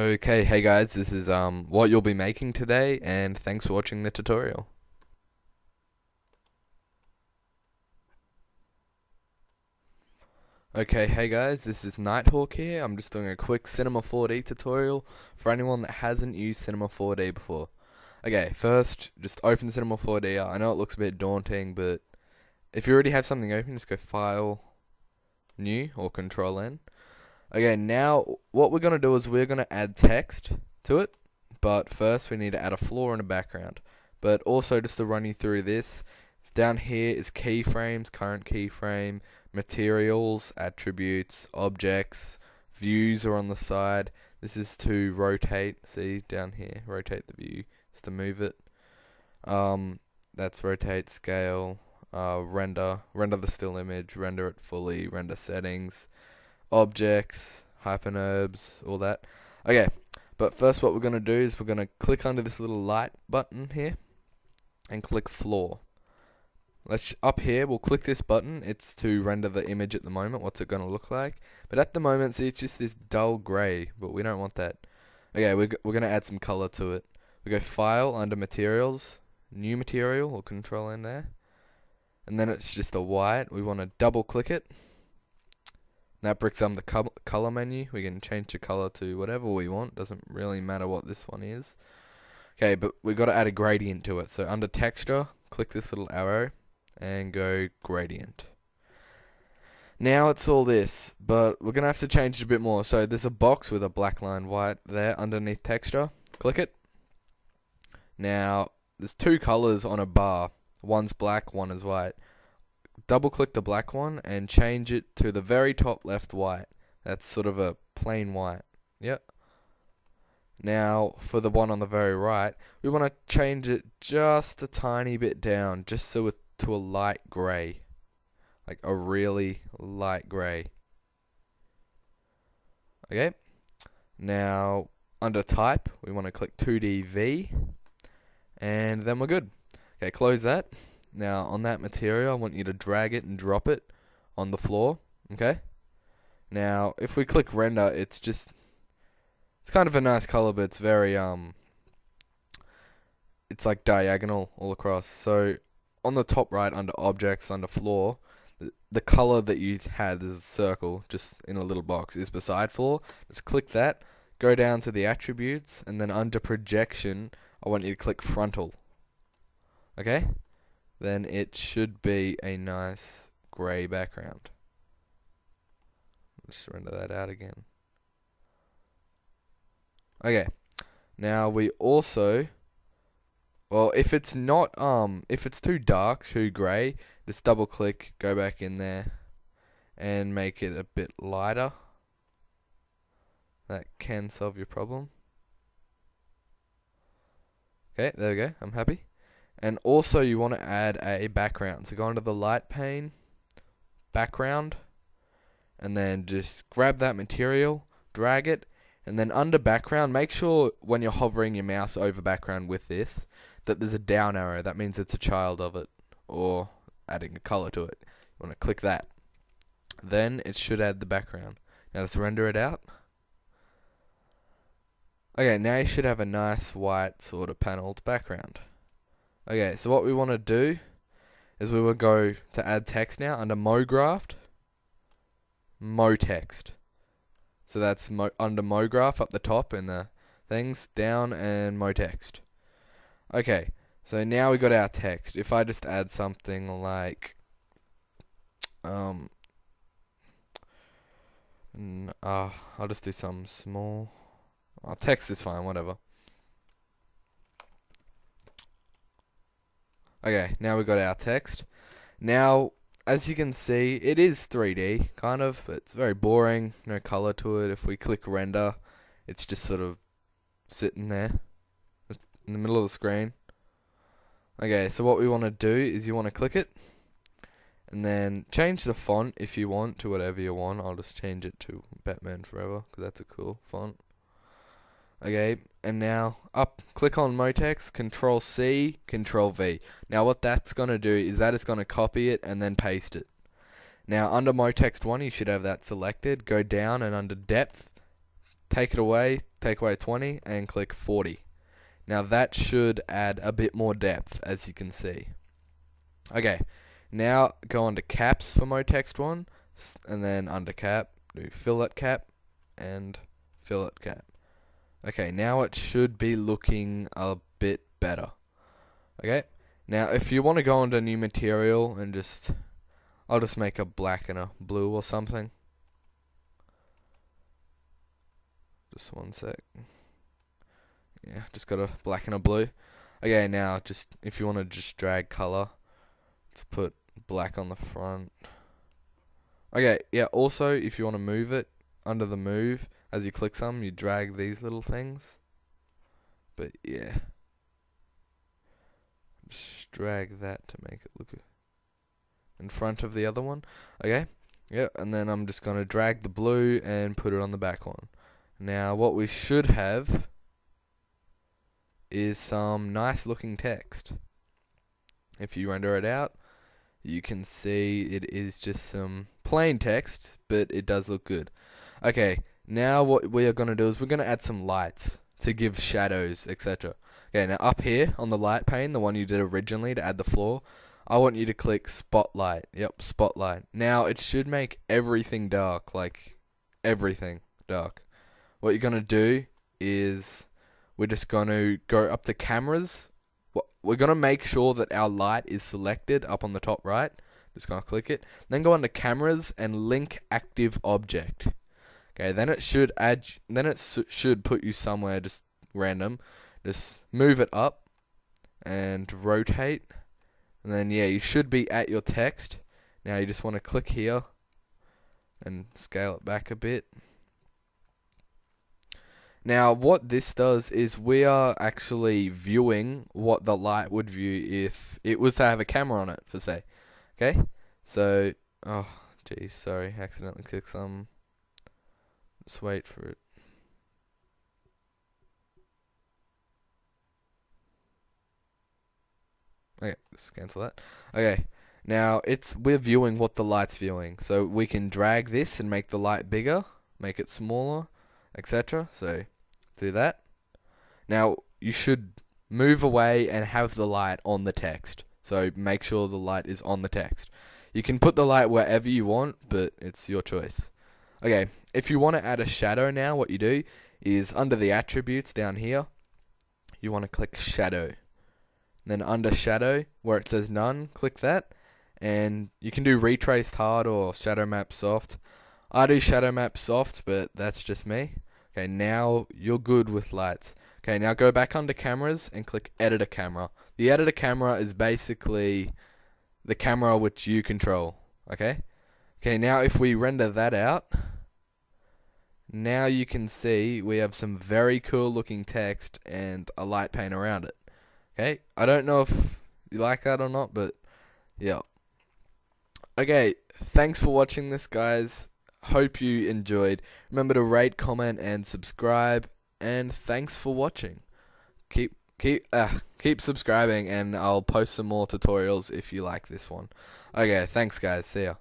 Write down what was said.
Okay, hey guys, this is what you'll be making today, and thanks for watching the tutorial. Okay, hey guys, this is Nighthawk here. I'm just doing a quick Cinema 4D tutorial for anyone that hasn't used Cinema 4D before. Okay, first, just open Cinema 4D. I know it looks a bit daunting, but if you already have something open, just go File, New, or Control N. Okay, now what we're going to do is we're going to add text to it, but first we need to add a floor and a background. But also, just to run you through this, down here is keyframes, current keyframe, materials, attributes, objects, views are on the side. This is to rotate, see down here, rotate the view, is to move it. That's rotate, scale, render the still image, render it fully, render settings, objects, hyperverbs, all that. Okay, but first what we're going to do is we're going to click under this little light button here and click floor. Up here, we'll click this button. It's to render the image at the moment, what's it going to look like. But at the moment, see, it's just this dull grey, but we don't want that. Okay, we're going to add some color to it. We go File, under Materials, New Material, or Control in there. And then it's just a white. We want to double click it. That brings up the color menu. We can change the color to whatever we want. Doesn't really matter what this one is. Okay, but we've got to add a gradient to it. So under Texture, click this little arrow and go Gradient. Now it's all this, but we're going to have to change it a bit more. So there's a box with a black line white there underneath Texture. Click it. Now there's two colors on a bar. One's black, one is white. Double click the black one and change it to the very top left white. That's sort of a plain white. Yep. Now for the one on the very right, we want to change it just a tiny bit down, just so it's to a light grey. Like a really light grey. Okay. Now under type, we want to click 2DV and then we're good. Okay, close that. Now, on that material, I want you to drag it and drop it on the floor, okay? Now, if we click render, it's kind of a nice color, but it's very, it's like diagonal all across. So, on the top right, under objects, under floor, the color that you had is a circle, just in a little box, is beside floor. Just click that, go down to the attributes, and then under projection, I want you to click frontal, okay? Then it should be a nice grey background. Let's render that out again. Okay. Now we also, well, if it's not, if it's too dark, too grey, just double click, go back in there, and make it a bit lighter. That can solve your problem. Okay, there we go. I'm happy. And also you want to add a background. So go into the light pane, background, and then just grab that material, drag it, and then under background, make sure when you're hovering your mouse over background with this, that there's a down arrow. That means it's a child of it, or adding a color to it. You want to click that. Then it should add the background. Now let's render it out. Okay, now you should have a nice white sort of paneled background. Okay, so what we want to do is we will go to add text now under MoGraph, MoText. So that's under MoGraph up the top in the things, down and MoText. Okay, so now we got our text. If I just add something like, I'll just do some small. Text is fine, whatever. Okay, now we've got our text. Now, as you can see, it is 3D, kind of, but it's very boring, no color to it. If we click render, it's just sort of sitting there, just in the middle of the screen. Okay, so what we want to do is you want to click it, and then change the font if you want to whatever you want. I'll just change it to Batman Forever, because that's a cool font. Okay, and now click on MoText, Control C, Control V. Now what that's going to do is that it's going to copy it and then paste it. Now under MoText 1 you should have that selected. Go down and under depth, take away 20 and click 40. Now that should add a bit more depth, as you can see. Okay, now go on to caps for MoText 1, and then under cap, do fillet cap and fillet cap. Okay, now it should be looking a bit better. Okay, now if you want to go onto new material and I'll just make a black and a blue or something. Just one sec. Yeah, just got a black and a blue. Okay, now if you want to just drag color, let's put black on the front. Okay, yeah, also if you want to move it, under the move, as you click some, you drag these little things. But yeah, just drag that to make it look in front of the other one. Okay, yeah, and then I'm just going to drag the blue and put it on the back one. Now what we should have is some nice looking text. If you render it out, you can see it is just some plain text, but it does look good. Okay, now what we are going to do is we're going to add some lights to give shadows, etc. Okay, now up here on the light pane, the one you did originally to add the floor, I want you to click spotlight. Yep, spotlight. Now it should make everything dark, like everything dark. What you're going to do is we're just going to go up to cameras. We're going to make sure that our light is selected up on the top right. Just going to click it. Then go on to cameras and link active object. Okay, then it should should put you somewhere just random. Just move it up and rotate. And then yeah, you should be at your text. Now you just want to click here and scale it back a bit. Now what this does is we are actually viewing what the light would view if it was to have a camera on it, for say. Okay? So, oh geez, sorry, accidentally clicked some. Just wait for it. Okay, just cancel that. Okay, now we're viewing what the light's viewing. So we can drag this and make the light bigger, make it smaller, etc. So do that. Now you should move away and have the light on the text. So make sure the light is on the text. You can put the light wherever you want, but it's your choice. Okay, if you want to add a shadow now, what you do is under the attributes down here, you want to click shadow. Then under shadow, where it says none, click that. And you can do retraced hard or shadow map soft. I do shadow map soft, but that's just me. Okay, now you're good with lights. Okay, now go back under cameras and click editor camera. The editor camera is basically the camera which you control. Okay? Okay, now if we render that out, now you can see we have some very cool looking text and a light pane around it. Okay, I don't know if you like that or not, but yeah. Okay, thanks for watching this, guys. Hope you enjoyed. Remember to rate, comment, and subscribe. And thanks for watching. Keep subscribing, and I'll post some more tutorials if you like this one. Okay, thanks, guys. See ya.